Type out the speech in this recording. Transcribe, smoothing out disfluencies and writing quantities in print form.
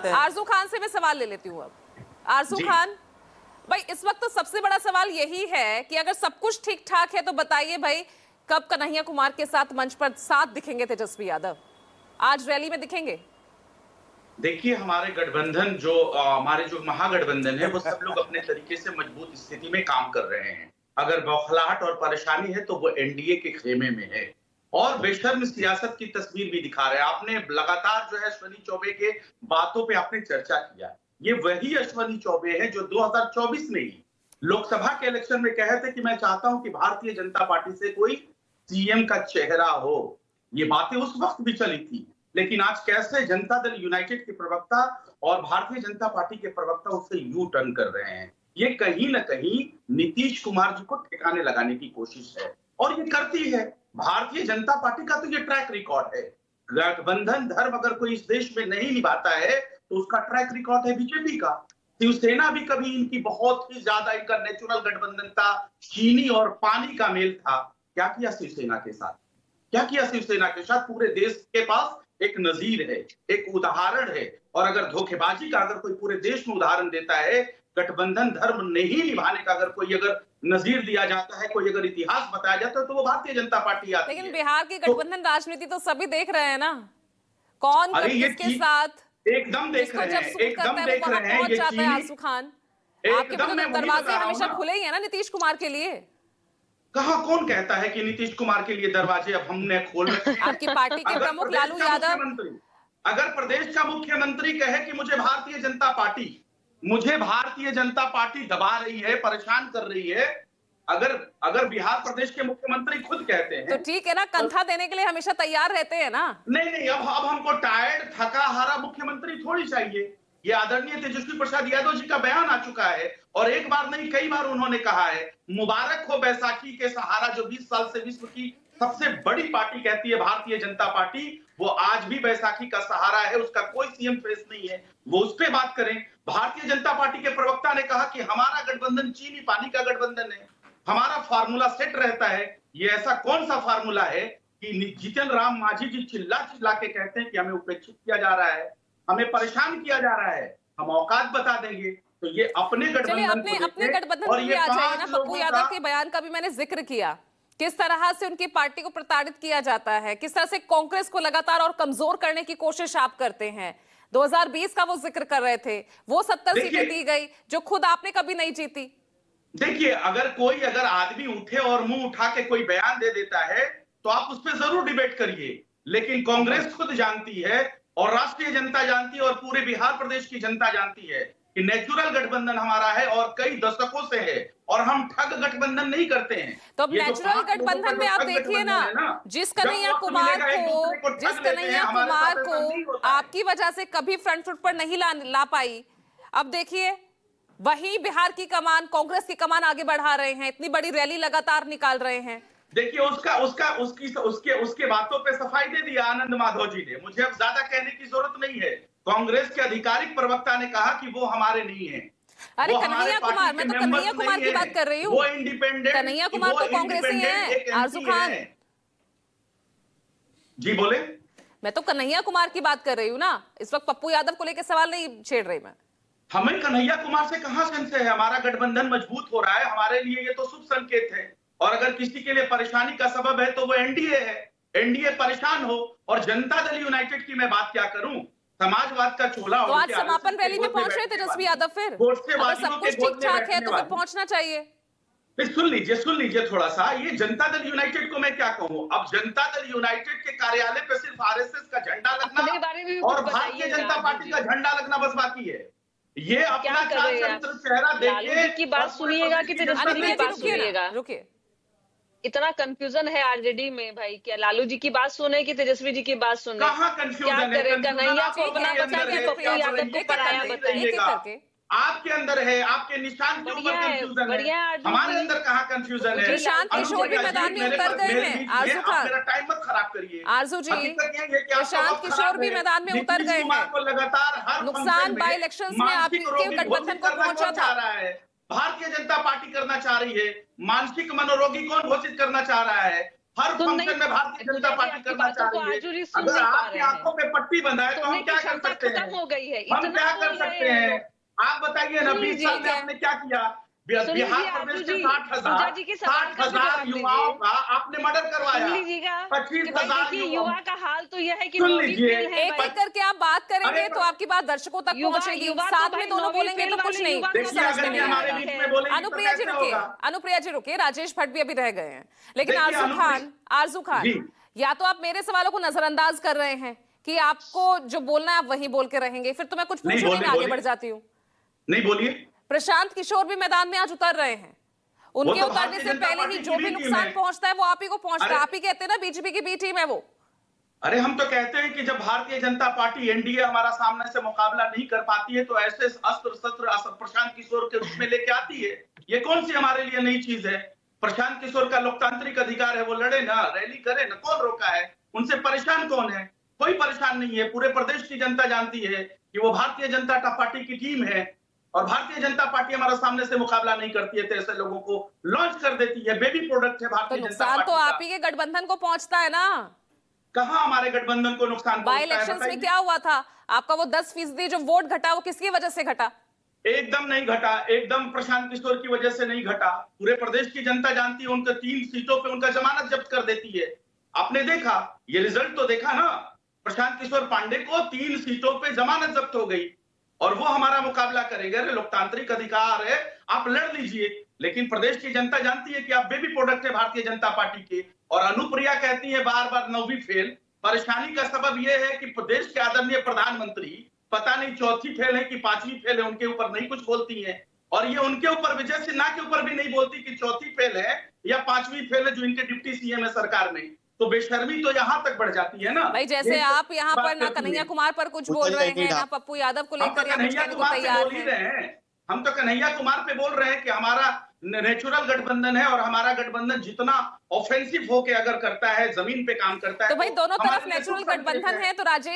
हैं। आरजू खान से मैं सवाल ले लेती हूँ अब। आरजू खान भाई, इस वक्त तो सबसे बड़ा सवाल यही है कि अगर सब कुछ ठीक ठाक है तो बताइए भाई, कब कन्हैया कुमार के साथ मंच पर साथ दिखेंगे तेजस्वी यादव? आज रैली में दिखेंगे? देखिए, हमारे गठबंधन जो हमारे जो महागठबंधन है वो सब लोग अपने तरीके से मजबूत स्थिति में काम कर रहे हैं। अगर बौखलाहट और परेशानी है तो वो एनडीए के खेमे में है और बेशर्म सियासत की तस्वीर भी दिखा रहे हैं। आपने लगातार जो है अश्विनी चौबे के बातों पे आपने चर्चा किया। ये वही अश्विनी चौबे है जो 2024 में ही लोकसभा के इलेक्शन में कहे थे कि मैं चाहता हूं कि भारतीय जनता पार्टी से कोई सीएम का चेहरा हो। ये बातें उस वक्त भी चली थी, लेकिन आज कैसे जनता दल यूनाइटेड के प्रवक्ता और भारतीय जनता पार्टी के प्रवक्ता उससे यू टर्न कर रहे हैं। ये कहीं ना कहीं नीतीश कुमार जी को ठिकाने लगाने की कोशिश है और ये करती है। भारतीय जनता पार्टी का तो ये ट्रैक रिकॉर्ड है। गठबंधन धर्म अगर कोई इस देश में नहीं निभाता है तो उसका ट्रैक रिकॉर्ड है बीजेपी का। शिवसेना भी कभी इनकी बहुत ही ज्यादा इनका नेचुरल गठबंधन था, चीनी और पानी का मेल था। क्या किया शिवसेना के साथ? क्या किया शिवसेना के साथ? पूरे देश के पास एक नजीर है, एक उदाहरण है। और अगर धोखेबाजी का अगर कोई पूरे देश में उदाहरण देता है, गठबंधन धर्म नहीं निभाने का अगर कोई अगर नजीर दिया जाता है, कोई अगर इतिहास बताया जाता है तो वो भारतीय जनता पार्टी आती है। लेकिन बिहार की गठबंधन राजनीति तो सभी देख रहे हैं ना, कौन किसके साथ एकदम देख रहे हैं, एकदम देख रहे हैं। ये चीनी आरजू खान, आपके तो दरवाजे हमेशा खुले ही है ना नीतीश कुमार के लिए। कहां कौन कहता है कि नीतीश कुमार के लिए दरवाजे अब हमने खोल रखे हैं? आपकी पार्टी के प्रमुख लालू यादव, अगर प्रदेश का मुख्यमंत्री कहे कि मुझे भारतीय जनता पार्टी दबा रही है, परेशान कर रही है, अगर बिहार प्रदेश के मुख्यमंत्री खुद कहते हैं तो ठीक है ना, कंधा देने के लिए हमेशा तैयार रहते हैं ना। नहीं, अब हमको टायर्ड थका हारा मुख्यमंत्री थोड़ी चाहिए। ये आदरणीय तेजस्वी प्रसाद यादव जी का बयान आ चुका है और एक बार नहीं कई बार उन्होंने कहा है, मुबारक हो बैसाखी के सहारा जो 20 साल से विश्व की सबसे बड़ी पार्टी कहती है भारतीय जनता पार्टी, वो आज भी बैसाखी का सहारा है। उसका कोई सीएम फेस नहीं है, वो उस पे बात करें। भारतीय जनता पार्टी के प्रवक्ता ने कहा कि हमारा गठबंधन चीनी पानी का गठबंधन है, हमारा फार्मूला सेट रहता है। ये ऐसा कौन सा फार्मूला है कि जीतन राम मांझी जी चिल्ला चिल्ला के कहते हैं कि हमें उपेक्षित किया जा रहा है, हमें परेशान किया जा रहा है, हम औकात बता देंगे। तो ये अपने गठबंधन अपने गठबंधन में भी आ जाइए ना। पप्पू यादव के बयान का भी मैंने जिक्र किया, किस तरह से उनकी पार्टी को प्रताड़ित किया जाता है, किस तरह से कांग्रेस को लगातार और कमजोर करने की कोशिश आप करते हैं। 2020 का वो जिक्र कर रहे थे, वो 70 सीटें दी गई जो खुद आपने कभी नहीं जीती। देखिए, अगर आदमी उठे और मुंह उठा के कोई बयान दे देता है तो आप उस पर जरूर डिबेट करिए, लेकिन कांग्रेस खुद जानती है और राष्ट्रीय जनता जानती है और पूरे बिहार प्रदेश की जनता जानती है कि नेचुरल गठबंधन हमारा है और कई दशकों से है और हम ठग गठबंधन नहीं करते हैं। तो अब नेचुरल गठबंधन में आप देखिए ना, जिस कन्हैया कुमार को आपकी वजह से कभी फ्रंट फुट पर नहीं ला पाई, अब देखिए वही बिहार की कमान, कांग्रेस की कमान आगे बढ़ा रहे हैं, इतनी बड़ी रैली लगातार निकाल रहे हैं। देखिए, उसके बातों पे सफाई दे दिया आनंद माधव जी ने। मुझे अब ज्यादा कहने की जरूरत नहीं है। कांग्रेस के आधिकारिक प्रवक्ता ने कहा कि वो हमारे नहीं है। अरे कन्हैया कुमार, मैं तो कन्हैया कुमार की बात कर रही हूँ। वो इंडिपेंडेंट, कन्हैया कुमार तो कांग्रेसी हैं। आरजू खान जी बोले। मैं तो कन्हैया कुमार की बात कर रही हूँ ना, इस वक्त पप्पू यादव को लेकर सवाल नहीं छेड़ रही मैं। हमें कन्हैया कुमार से कहां संशय है? हमारा गठबंधन मजबूत हो रहा है, हमारे लिए ये तो शुभ संकेत है। और अगर किसी के लिए परेशानी का सबब है तो वो एनडीए है। एनडीए परेशान हो और जनता दल यूनाइटेड की मैं बात क्या करूं, समाजवाद का चोला। तो आज समापन रैली में पहुंच रहे तेजस्वी यादव, फिर अगर सब कुछ ठीक ठाक है तो फिर पहुंचना चाहिए। सुन लीजिए थोड़ा सा, ये जनता दल यूनाइटेड को मैं क्या कहूं। अब जनता दल यूनाइटेड के कार्यालय पे सिर्फ आरएसएस का झंडा लगना और भारतीय जनता पार्टी का झंडा लगना बस बाकी है। ये अपना चेहरा देखिए की बात सुनिएगा कि तेजस्वी की बात सुनिएगा। रुकिए, इतना कंफ्यूजन है आरजेडी में भाई, क्या लालू जी की बात सुने कि तेजस्वी जी की बात सुने? कहां कंफ्यूजन है? कन्हैया को अपना बचा के पप्पू यादव को पराया बताइएगा। आपके अंदर है, आपके निशान के ऊपर कंफ्यूजन है, हमारे अंदर कहां कंफ्यूजन है? प्रशांत किशोर भी मैदान में उतर गए हैं। आरजू खान, मेरा टाइम मत खराब करिए। आरजू जी, प्रशांत किशोर भी मैदान में उतर गए हैं। लगातार नुकसान बाई इलेक्शंस में आपके गठबंधन को पहुंचा था। भारतीय जनता पार्टी करना चाह रही है। मानसिक मनोरोगी कौन घोषित करना चाह रहा है? हर तो नहीं, फंक्शन में भारतीय जनता जी, पार्टी आपकी करना बातों चाह को रही है। आज भी सुन अगर नहीं पा आपकी रहे हैं। आंखों में पट्टी बंधा है तो हम सुनने की क्या कर क्षमता सकते हैं? खत्म हो गई है, हम इतना क्या बोल कर सकते रहे हैं हैं? लोग। आप बताइए ना, सुन 20 लीजिए साल में क्या? आपने क्या किया? सुन बिहार लीजिए प्रदेश आजू के जी, 60,000 पूजा जी के सवाल का भी जवाब युवाओं दीजिए। का आपने मर्डर सुन करवाया। लीजिएगा कि भाई 25,000 देखिए युवा का हाल तो यह है कि सुन 9वीं लीजिए, फेल है एक भाई। एक करके आप बात करेंगे अरे तो आपकी बात दर्शकों तक युवा पहुंचेगी। युवा साथ तो में भाई दोनों 9वीं बोलेंगे फेल तो कुछ वाले नहीं युवा को देखिए, समझ अगर में ये नहीं हमारे आएगा। बीच में बोलेंगी तो अनुप्रिया जी कैसे रुकिए, होगा? अनुप्रिया जी रुकिए, राजेश भट्ट भी अभी रह गए हैं, लेकिन देखिए, आरजू खान जी। या तो आप मेरे सवालों को नजरअंदाज कर रहे हैं कि आपको जो बोलना है आप वही बोल के रहेंगे, फिर तो मैं कुछ नहीं पूछूंगी, मैं आगे बोलिए। बढ़ जाती हूँ। नहीं बोलिए। प्रशांत किशोर भी मैदान में आज उतर रहे हैं, उनके तो उतरने भारतीय से जनता पहले ही पार्टी जो की भी भी टीम नुकसान है। पहुंचता है वो आप ही को पहुंचता है। अरे- आप ही कहते हैं ना बीजेपी की बी टीम है वो। अरे हम तो कहते हैं कि जब भारतीय जनता पार्टी एनडीए हमारा सामने से मुकाबला नहीं कर पाती है तो ऐसे अस्त्र शस्त्र प्रशांत किशोर के रूप में लेके आती है। ये कौन सी हमारे लिए नई चीज है? प्रशांत किशोर का लोकतांत्रिक अधिकार है, वो लड़े ना, रैली करे ना, कौन रोका है? उनसे परेशान कौन है? कोई परेशान नहीं है। पूरे प्रदेश की जनता जानती है कि वो भारतीय जनता पार्टी की टीम है और भारतीय जनता पार्टी हमारा सामने से मुकाबला नहीं करती है तो ऐसे लोगों को लॉन्च कर देती है। बेबी प्रोडक्ट है तो भारतीय जनता नुकसान पार्टी तो का। आप ही के गठबंधन को पहुंचता है ना। कहां हमारे गठबंधन को नुकसान बाई पहुंचता है इलेक्शंस में बताइए? क्या हुआ था? आपका वो 10% जो वोट घटा वो किसकी वजह से घटा? एकदम नहीं घटा, एकदम प्रशांत किशोर की वजह से नहीं घटा। पूरे प्रदेश की जनता जानती है, उनके 3 सीटों पे उनका जमानत जब्त कर देती है। आपने देखा, ये रिजल्ट तो देखा ना, प्रशांत किशोर पांडे को 3 सीटों पे जमानत जब्त हो गई और वो हमारा मुकाबला करेंगे। अरे लोकतांत्रिक अधिकार है, आप लड़ लीजिए, लेकिन प्रदेश की जनता जानती है कि आप बेबी प्रोडक्ट है भारतीय जनता पार्टी के। और अनुप्रिया कहती है बार बार 9वीं फेल। परेशानी का सबब यह है कि प्रदेश के आदरणीय प्रधानमंत्री पता नहीं चौथी फेल है कि 5वीं फेल है, उनके ऊपर नहीं कुछ बोलती है। और ये उनके ऊपर, विजय सिन्हा के ऊपर भी नहीं बोलती कि चौथी फेल है या 5वीं फेल है, जो इनके डिप्टी सीएम है सरकार में। तो बेशर्मी तो यहाँ तक बढ़ जाती है ना भाई जैसे आप यहाँ पर ना कन्हैया कुमार पर कुछ बोल रहे हैं ना पप्पू यादव को हम तो लेकर या कुछ कन्हैया कहने को कुमार पे तैयार बोल ही हैं। रहे हैं। हम तो कन्हैया कुमार पे बोल रहे हैं कि हमारा नेचुरल गठबंधन है और हमारा गठबंधन जितना ऑफेंसिव होके अगर करता है, जमीन पे काम करता है, तो भाई दोनों हमारे तरफ लिए नेचुरल सुख संकेत गठबंधन है, तो राजेश